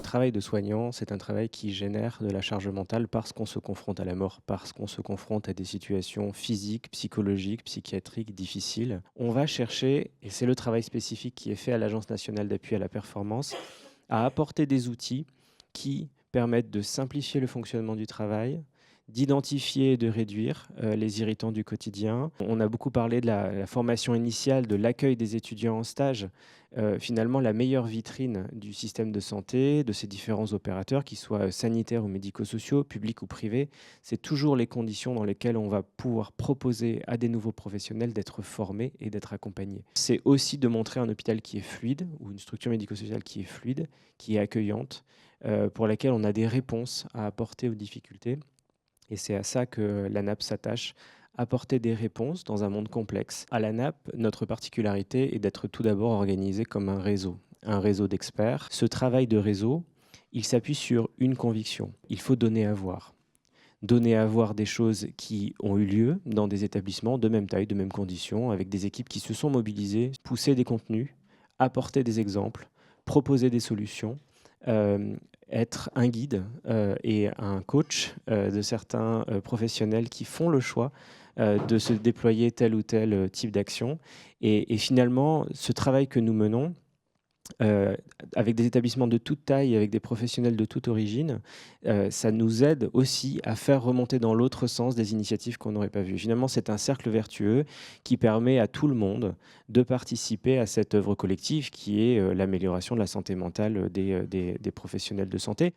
travail de soignant, c'est un travail qui génère de la charge mentale parce qu'on se confronte à la mort, parce qu'on se confronte à des situations physiques, psychologiques, psychiatriques difficiles. On va chercher, et c'est le travail spécifique qui est fait à l'Agence nationale d'appui à la performance, à apporter des outils qui permettent de simplifier le fonctionnement du travail, d'identifier et de réduire les irritants du quotidien. On a beaucoup parlé de la formation initiale, de l'accueil des étudiants en stage. Finalement, la meilleure vitrine du système de santé, de ses différents opérateurs, qu'ils soient sanitaires ou médico-sociaux, publics ou privés, c'est toujours les conditions dans lesquelles on va pouvoir proposer à des nouveaux professionnels d'être formés et d'être accompagnés. C'est aussi de montrer un hôpital qui est fluide ou une structure médico-sociale qui est fluide, qui est accueillante, pour laquelle on a des réponses à apporter aux difficultés. Et c'est à ça que l'ANAP s'attache, apporter des réponses dans un monde complexe. À l'ANAP, notre particularité est d'être tout d'abord organisé comme un réseau d'experts. Ce travail de réseau, il s'appuie sur une conviction. Il faut donner à voir. Donner à voir des choses qui ont eu lieu dans des établissements de même taille, de même conditions, avec des équipes qui se sont mobilisées, pousser des contenus, apporter des exemples, proposer des solutions, euh, être un guide et un coach de certains professionnels qui font le choix de se déployer tel ou tel type d'action. Et finalement, ce travail que nous menons, Heu, avec des établissements de toute taille, avec des professionnels de toute origine, ça nous aide aussi à faire remonter dans l'autre sens des initiatives qu'on n'aurait pas vues. Finalement, c'est un cercle vertueux qui permet à tout le monde de participer à cette œuvre collective qui est, l'amélioration de la santé mentale des professionnels de santé.